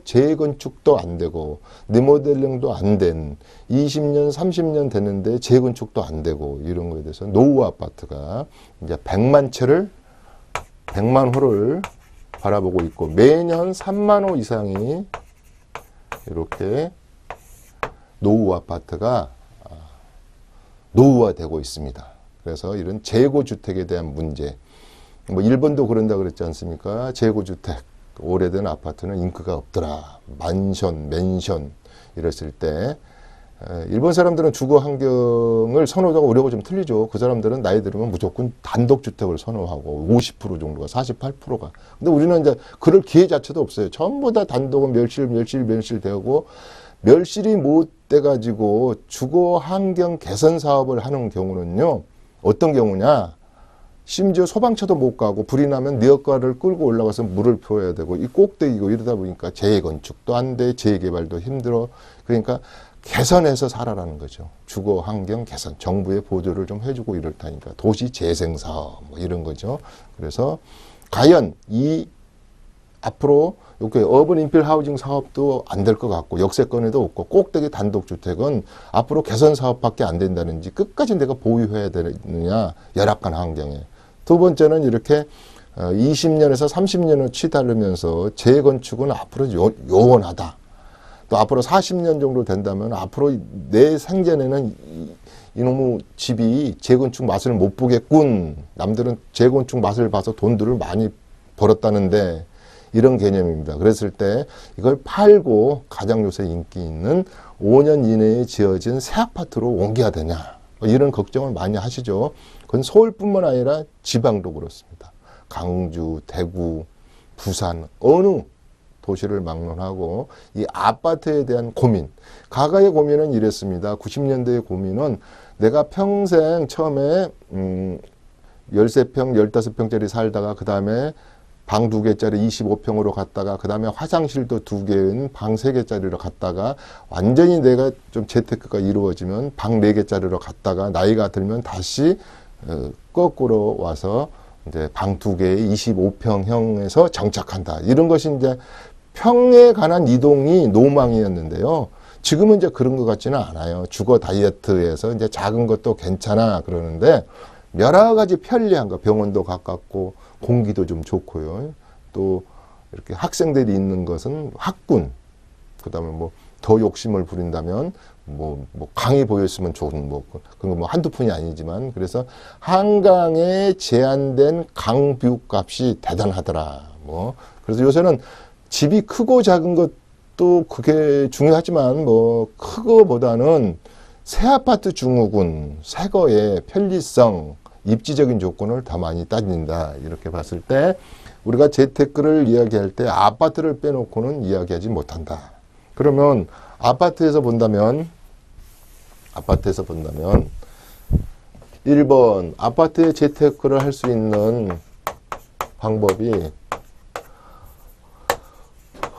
재건축도 안 되고 리모델링도 안 된 20년, 30년 됐는데 재건축도 안 되고 이런 거에 대해서 노후 아파트가 이제 100만 호를 바라보고 있고 매년 3만 호 이상이 이렇게 노후 아파트가 노후화되고 있습니다. 그래서 이런 재고주택에 대한 문제, 뭐 일본도 그런다 그랬지 않습니까? 재고주택, 오래된 아파트는 인기가 없더라. 맨션 이랬을 때 일본 사람들은 주거 환경을 선호하고 우려가 좀 틀리죠. 그 사람들은 나이 들으면 무조건 단독주택을 선호하고 50% 정도가 48%가. 근데 우리는 이제 그럴 기회 자체도 없어요. 전부 다 단독은 멸실되고 멸실이 못 돼가지고 주거 환경 개선 사업을 하는 경우는요. 어떤 경우냐? 심지어 소방차도 못 가고 불이 나면 리어카를 끌고 올라가서 물을 부어야 되고 이 꼭대기고 이러다 보니까 재건축도 안 돼, 재개발도 힘들어. 그러니까 개선해서 살아라는 거죠. 주거 환경 개선, 정부의 보조를 좀 해주고 이럴 테니까 도시 재생 사업 뭐 이런 거죠. 그래서 과연 이 앞으로 이렇게 어번 인필 하우징 사업도 안 될 것 같고 역세권에도 없고 꼭대기 단독주택은 앞으로 개선 사업밖에 안 된다는지 끝까지 내가 보유해야 되느냐 열악한 환경에. 두 번째는 이렇게 20년에서 30년을 치달으면서 재건축은 앞으로 요원하다. 또 앞으로 40년 정도 된다면 앞으로 내 생전에는 이놈의 집이 재건축 맛을 못 보겠군. 남들은 재건축 맛을 봐서 돈들을 많이 벌었다는데 이런 개념입니다. 그랬을 때 이걸 팔고 가장 요새 인기 있는 5년 이내에 지어진 새 아파트로 옮겨야 되냐. 이런 걱정을 많이 하시죠. 그건 서울뿐만 아니라 지방도 그렇습니다. 강주, 대구, 부산 어느 도시를 막론하고 이 아파트에 대한 고민. 과거의 고민은 이랬습니다. 90년대의 고민은 내가 평생 처음에 13평, 15평짜리 살다가 그 다음에 방 2개짜리 25평으로 갔다가 그 다음에 화장실도 2개인 방 3개짜리로 갔다가 완전히 내가 좀 재테크가 이루어지면 방 4개짜리로 갔다가 나이가 들면 다시 거꾸로 와서 이제 방 2개의 25평형에서 정착한다. 이런 것이 이제 평에 관한 이동이 노망이었는데요. 지금은 이제 그런 것 같지는 않아요. 주거 다이어트에서 이제 작은 것도 괜찮아 그러는데 여러 가지 편리한 거, 병원도 가깝고 공기도 좀 좋고요. 또 이렇게 학생들이 있는 것은 학군, 그 다음에 뭐 더 욕심을 부린다면 뭐 강이 보였으면 좋은 그런 거 뭐 한두 푼이 아니지만 그래서 한강에 제한된 강뷰 값이 대단하더라. 그래서 요새는 집이 크고 작은 것도 그게 중요하지만 크거보다는 새 아파트 증후군, 새 거의 편리성, 입지적인 조건을 더 많이 따진다. 이렇게 봤을 때 우리가 재테크를 이야기할 때 아파트를 빼놓고는 이야기하지 못한다. 그러면 아파트에서 본다면 1번 아파트에 재테크를 할 수 있는 방법이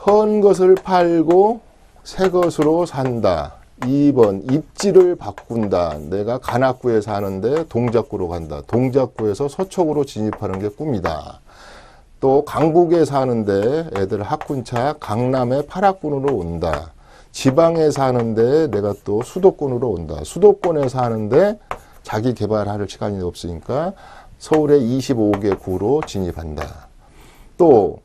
헌 것을 팔고 새 것으로 산다. 2번 입지를 바꾼다. 내가 관악구에 사는데 동작구로 간다. 동작구에서 서초구로 진입하는 게 꿈이다. 또 강북에 사는데 애들 학군차 강남에 8학군으로 온다. 지방에 사는데 내가 또 수도권으로 온다. 수도권에 사는데 자기 개발할 시간이 없으니까 서울에 25개 구로 진입한다. 또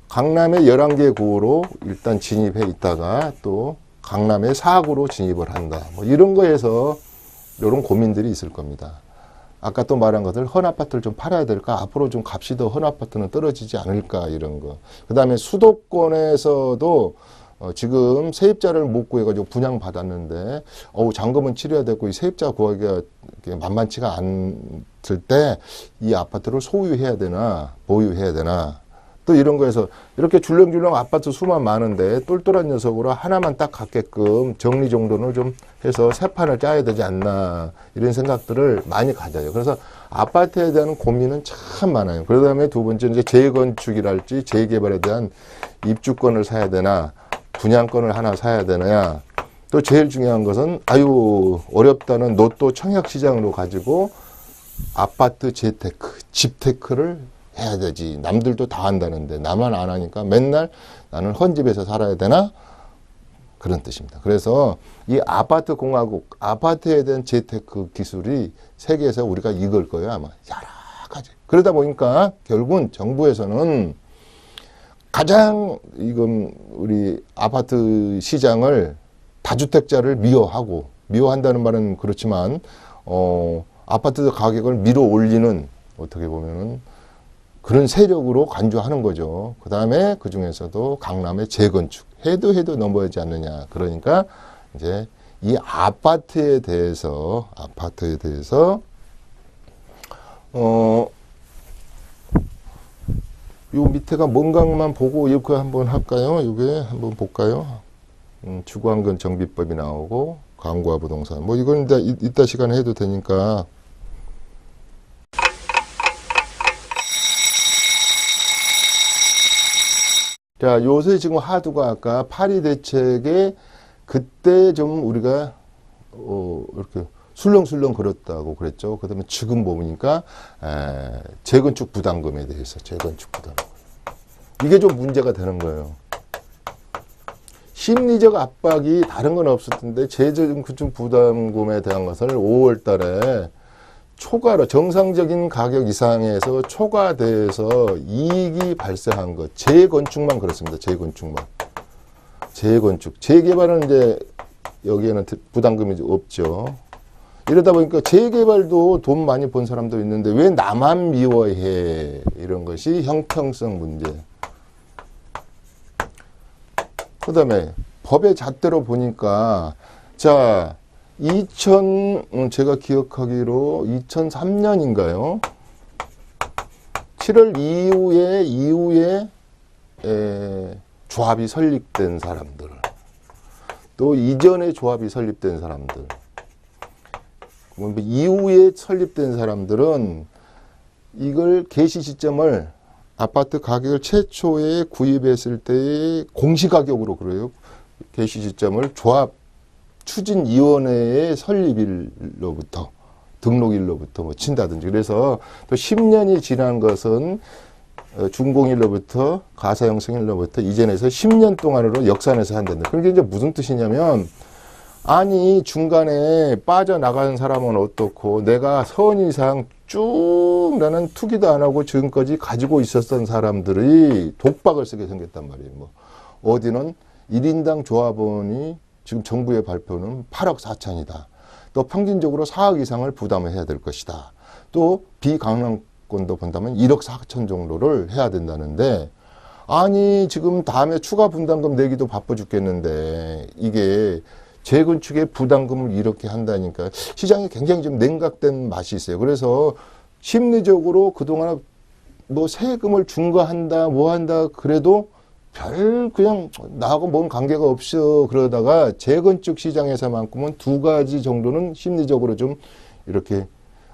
강남에 11개 구로 일단 진입해 있다가 또 강남에 4구로 진입을 한다. 이런 거에서 이런 고민들이 있을 겁니다. 아까 또 말한 것들 헌 아파트를 좀 팔아야 될까? 앞으로 좀 값이 더 헌 아파트는 떨어지지 않을까? 이런 거. 그 다음에 수도권에서도 지금 세입자를 못 구해가지고 분양받았는데, 잔금은 치러야 되고, 이 세입자 구하기가 만만치가 않을 때, 이 아파트를 소유해야 되나, 보유해야 되나, 또 이런 거에서, 이렇게 줄렁줄렁 아파트 수만 많은데, 똘똘한 녀석으로 하나만 딱 갖게끔 정리 정돈을 좀 해서 새 판을 짜야 되지 않나, 이런 생각들을 많이 가져요. 그래서 아파트에 대한 고민은 참 많아요. 그 다음에 두 번째, 이제 재건축이랄지 재개발에 대한 입주권을 사야 되나, 분양권을 하나 사야 되나야. 또 제일 중요한 것은 어렵다는 노또 청약시장으로 가지고 아파트 재테크, 집테크를 해야 되지. 남들도 다 한다는데 나만 안 하니까 맨날 나는 헌집에서 살아야 되나? 그런 뜻입니다. 그래서 이 아파트 공화국, 아파트에 대한 재테크 기술이 세계에서 우리가 이걸 거예요. 아마 여러 가지. 그러다 보니까 결국은 정부에서는 가장 이건 우리 아파트 시장을 다주택자를 미워한다는 말은 그렇지만 아파트 가격을 밀어 올리는 어떻게 보면은 그런 세력으로 간주하는 거죠. 그 다음에 그 중에서도 강남의 재건축 해도 넘어야지 않느냐. 그러니까 이제 이 아파트에 대해서 요 밑에가 뭔가만 보고 이렇게 한번 할까요? 이게 한번 볼까요? 주거환경 정비법이 나오고 광고와 부동산. 뭐 이건 이따 시간에 해도 되니까. 자, 요새 지금 하두가 아까 파리 대책에 그때 좀 우리가 이렇게 술렁술렁 걸었다고 그랬죠. 그 다음에 지금 보니까 재건축 부담금에 대해서 재건축 부담금. 이게 좀 문제가 되는 거예요. 심리적 압박이 다른 건 없을 텐데 재건축 부담금에 대한 것을 5월 달에 초과로 정상적인 가격 이상에서 초과돼서 이익이 발생한 것. 재건축만 그렇습니다. 재건축. 재개발은 이제 여기에는 부담금이 없죠. 이러다 보니까 재개발도 돈 많이 번 사람도 있는데 왜 나만 미워해? 이런 것이 형평성 문제. 그 다음에 법의 잣대로 보니까 제가 기억하기로 2003년인가요? 7월 이후에 조합이 설립된 사람들, 또 이전에 조합이 설립된 사람들, 이후에 설립된 사람들은 이걸 개시 시점을 아파트 가격을 최초에 구입했을 때의 공시가격으로 그래요. 개시 시점을 조합 추진위원회의 설립일로부터 등록일로부터 뭐 친다든지. 그래서 또 10년이 지난 것은 준공일로부터 가사형 승인일로부터 이전해서 10년 동안으로 역산해서 한다는. 그게 이제 무슨 뜻이냐면, 아니 중간에 빠져나간 사람은 어떻고 내가 선이상 쭉 나는 투기도 안 하고 지금까지 가지고 있었던 사람들이 독박을 쓰게 생겼단 말이에요. 뭐 어디는 1인당 조합원이 지금 정부의 발표는 8억 4천이다. 또 평균적으로 4억 이상을 부담을 해야 될 것이다. 또 비강남권도 본다면 1억 4천 정도를 해야 된다는데, 아니 지금 다음에 추가 분담금 내기도 바빠 죽겠는데 이게 재건축의 부담금을 이렇게 한다니까 시장이 굉장히 좀 냉각된 맛이 있어요. 그래서 심리적으로 그동안 뭐 세금을 중과한다 뭐 한다 그래도 그냥 나하고 뭔 관계가 없어. 그러다가 재건축 시장에서만큼은 두 가지 정도는 심리적으로 좀 이렇게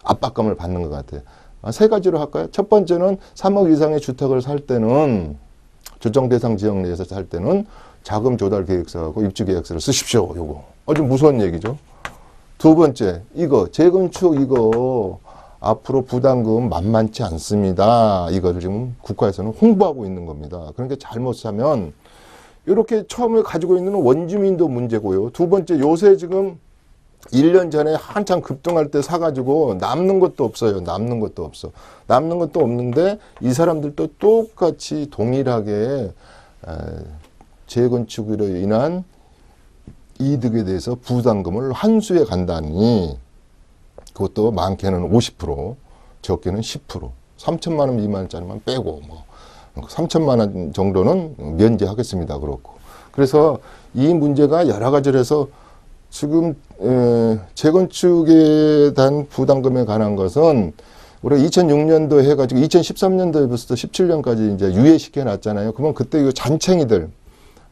압박감을 받는 것 같아요. 세 가지로 할까요? 첫 번째는 3억 이상의 주택을 살 때는 조정 대상 지역 내에서 살 때는 자금 조달 계획서하고 입주 계획서를 쓰십시오. 요거 아주 무서운 얘기죠. 두 번째, 재건축 앞으로 부담금 만만치 않습니다. 이거를 지금 국가에서는 홍보하고 있는 겁니다. 그러니까 잘못 사면 이렇게 처음에 가지고 있는 원주민도 문제고요. 두 번째, 요새 지금 1년 전에 한창 급등할 때 사가지고 남는 것도 없어요. 남는 것도 없는데 이 사람들도 똑같이 동일하게 재건축으로 인한 이득에 대해서 부담금을 환수해 간다니, 그것도 많게는 50%, 적게는 10%, 3천만 원 미만짜리만 빼고 3천만 원 정도는 면제하겠습니다. 그렇고 그래서 이 문제가 여러 가지로 해서 지금 재건축에 대한 부담금에 관한 것은 우리가 2006년도 해가지고 2013년도부터 17년까지 이제 유예시켜 놨잖아요. 그러면 그때 이 잔챙이들,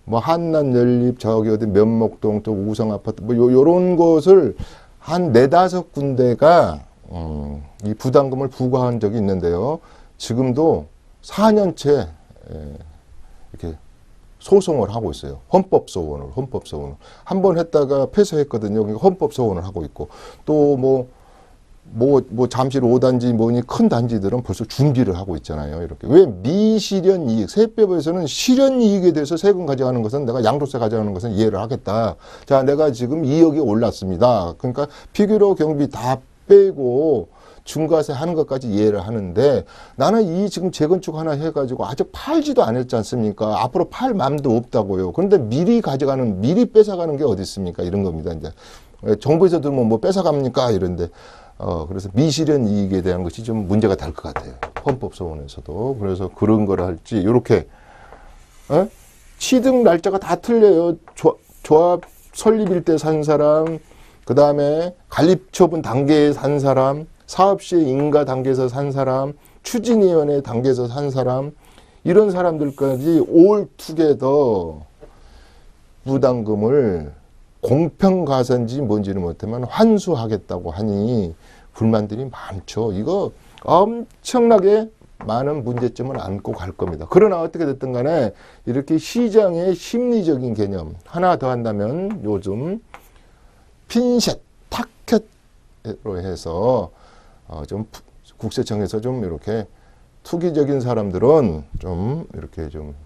뭐 한남연립, 저기 어디 면목동, 또 우성 아파트, 뭐 요런 것을 한 4-5군데가 이 부담금을 부과한 적이 있는데요. 지금도 4년째 이렇게 소송을 하고 있어요. 헌법소원을. 한 번 했다가 패소했거든요. 그러니까 헌법소원을 하고 있고, 또 잠실 5단지 뭐니 큰 단지들은 벌써 준비를 하고 있잖아요. 이렇게. 왜 미실현 이익, 세법에서는 실현 이익에 대해서 세금 가져가는 것은 내가 양도세 가져가는 것은 이해를 하겠다. 자, 내가 지금 2억이 올랐습니다. 그러니까 피규로 경비 다 빼고 중과세 하는 것까지 이해를 하는데 나는 이 지금 재건축 하나 해가지고 아직 팔지도 않았지 않습니까? 앞으로 팔 맘도 없다고요. 그런데 미리 뺏어가는 게 어디 있습니까? 이런 겁니다. 이제 정부에서도 뭐 뺏어갑니까? 이런데 그래서 미실현 이익에 대한 것이 좀 문제가 될 것 같아요. 헌법소원에서도. 그래서 그런 걸 할지 이렇게 취득 날짜가 다 틀려요. 조합 설립일 때 산 사람, 그 다음에 관리처분 단계에 산 사람, 사업시의 인가 단계에서 산 사람, 추진위원회 단계에서 산 사람, 이런 사람들까지 올 투게더 부담금을 공평가산지 뭔지는 못하면 환수하겠다고 하니 불만들이 많죠. 이거 엄청나게 많은 문제점을 안고 갈 겁니다. 그러나 어떻게 됐든 간에 이렇게 시장의 심리적인 개념 하나 더 한다면 요즘 핀셋, 타켓으로 해서 좀 국세청에서 좀 이렇게 투기적인 사람들은 좀 이렇게 좀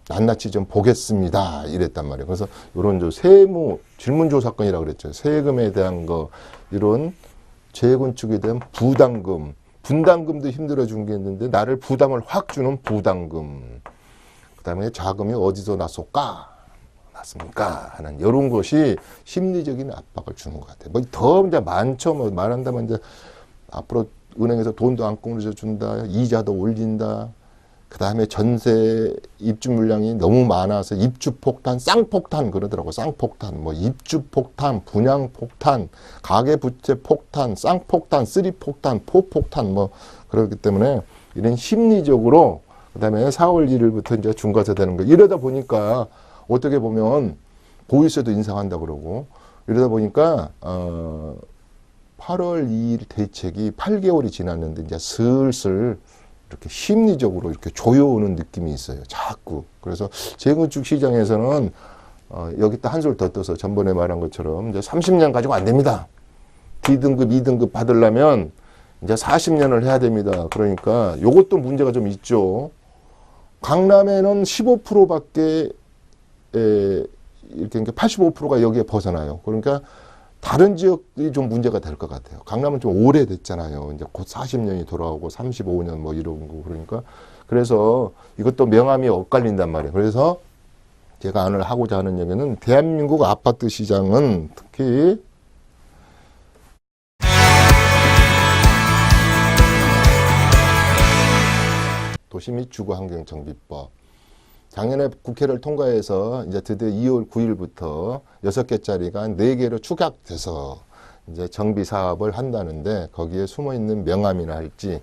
낱낱이 좀 보겠습니다. 이랬단 말이에요. 그래서 이런 세무 질문조사건이라고 그랬죠. 세금에 대한 거, 이런 재건축에 대한 부담금, 분담금도 힘들어 준 게 있는데 나를 부담을 확 주는 부담금. 그 다음에 자금이 어디서 났습니까? 하는 이런 것이 심리적인 압박을 주는 것 같아요. 뭐 더 이제 많죠. 뭐 말한다면 이제 앞으로 은행에서 돈도 안 끊어져 준다, 이자도 올린다. 그 다음에 전세 입주 물량이 너무 많아서 입주 폭탄, 쌍폭탄 그러더라고. 쌍폭탄, 뭐 입주 폭탄, 분양 폭탄, 가계 부채 폭탄, 쌍폭탄, 쓰리폭탄, 포폭탄 뭐 그렇기 때문에 이런 심리적으로 그 다음에 4월 1일부터 이제 중과세 되는 거. 이러다 보니까 어떻게 보면 보유세도 인상한다 그러고 이러다 보니까 8월 2일 대책이 8개월이 지났는데 이제 슬슬 이렇게 심리적으로 이렇게 조여오는 느낌이 있어요. 자꾸. 그래서 재건축 시장에서는 여기다 한술 더 떠서 전번에 말한 것처럼 이제 30년 가지고 안 됩니다. D등급, 2등급 받으려면 이제 40년을 해야 됩니다. 그러니까 요것도 문제가 좀 있죠. 강남에는 15%밖에 이렇게 85%가 여기에 벗어나요. 그러니까 다른 지역이 좀 문제가 될 것 같아요. 강남은 좀 오래됐잖아요. 이제 곧 40년이 돌아오고 35년 뭐 이런 거. 그러니까 그래서 이것도 명암이 엇갈린단 말이에요. 그래서 제가 오늘 하고자 하는 얘기는 대한민국 아파트 시장은 특히 도시 및 주거환경정비법. 작년에 국회를 통과해서 이제 드디어 2월 9일부터 6개짜리가 4개로 축약돼서 이제 정비 사업을 한다는데 거기에 숨어 있는 명암이나 할지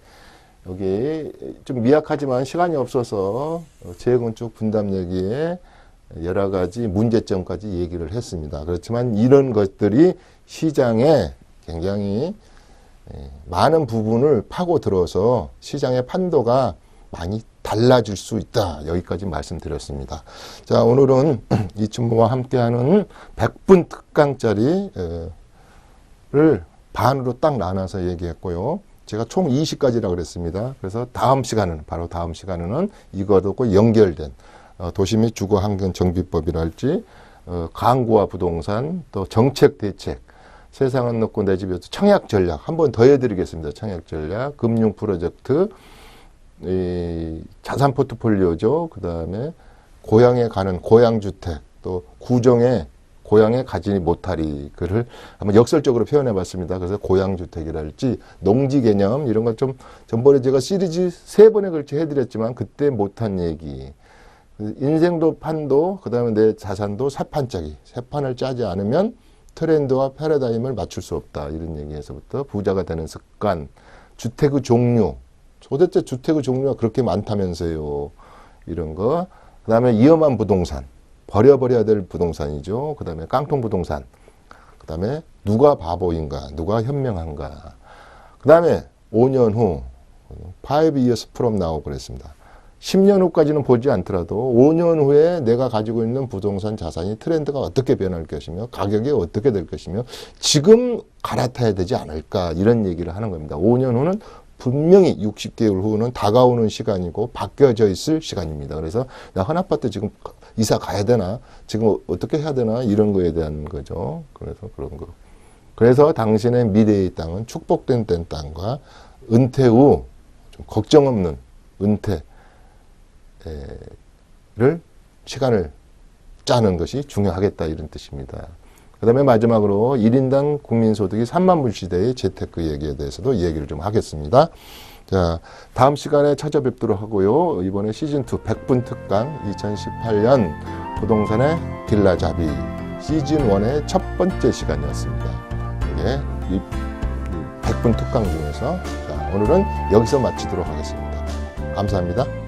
여기 좀 미약하지만 시간이 없어서 재건축 분담 얘기에 여러 가지 문제점까지 얘기를 했습니다. 그렇지만 이런 것들이 시장에 굉장히 많은 부분을 파고들어서 시장의 판도가 많이 달라질 수 있다. 여기까지 말씀드렸습니다. 자, 오늘은 이춘모와 함께하는 100분 특강짜리를 반으로 딱 나눠서 얘기했고요. 제가 총 20가지라고 그랬습니다. 그래서 다음 시간은 이거하고 연결된 도시 및 주거환경 정비법이랄지 강구와 부동산 또 정책 대책 세상은 높고 내 집에서 청약 전략 한 번 더 해드리겠습니다. 청약 전략 금융 프로젝트 이 자산 포트폴리오죠. 그 다음에 고향에 가는 고향주택, 또 구정에 고향에 가지 못하리 그를 한번 역설적으로 표현해 봤습니다. 그래서 고향주택이랄지 농지 개념 이런 걸 좀 전번에 제가 시리즈 3번에 걸쳐 해드렸지만 그때 못한 얘기 인생도 판도, 그 다음에 내 자산도 세 판짜기. 세 판을 짜지 않으면 트렌드와 패러다임을 맞출 수 없다. 이런 얘기에서부터 부자가 되는 습관, 주택의 종류. 도대체 주택의 종류가 그렇게 많다면서요. 이런 거. 그 다음에 위험한 부동산. 버려버려야 될 부동산이죠. 그 다음에 깡통 부동산. 그 다음에 누가 바보인가, 누가 현명한가. 그 다음에 5년 후, 5 years from now 그랬습니다. 10년 후까지는 보지 않더라도 5년 후에 내가 가지고 있는 부동산 자산이 트렌드가 어떻게 변할 것이며 가격이 어떻게 될 것이며 지금 갈아타야 되지 않을까 이런 얘기를 하는 겁니다. 5년 후는 분명히 60개월 후는 다가오는 시간이고 바뀌어져 있을 시간입니다. 그래서 나 한 아파트 지금 이사 가야 되나? 지금 어떻게 해야 되나? 이런 거에 대한 거죠. 그래서 그런 거. 그래서 당신의 미래의 땅은 축복된 땅과 은퇴 후 좀 걱정 없는 은퇴를 시간을 짜는 것이 중요하겠다 이런 뜻입니다. 그 다음에 마지막으로 1인당 국민소득이 3만 불 시대의 재테크 얘기에 대해서도 얘기를 좀 하겠습니다. 자, 다음 시간에 찾아뵙도록 하고요. 이번에 시즌2 100분 특강 2018년 부동산의 길라잡이 시즌1의 첫 번째 시간이었습니다. 이게 이 100분 특강 중에서 자, 오늘은 여기서 마치도록 하겠습니다. 감사합니다.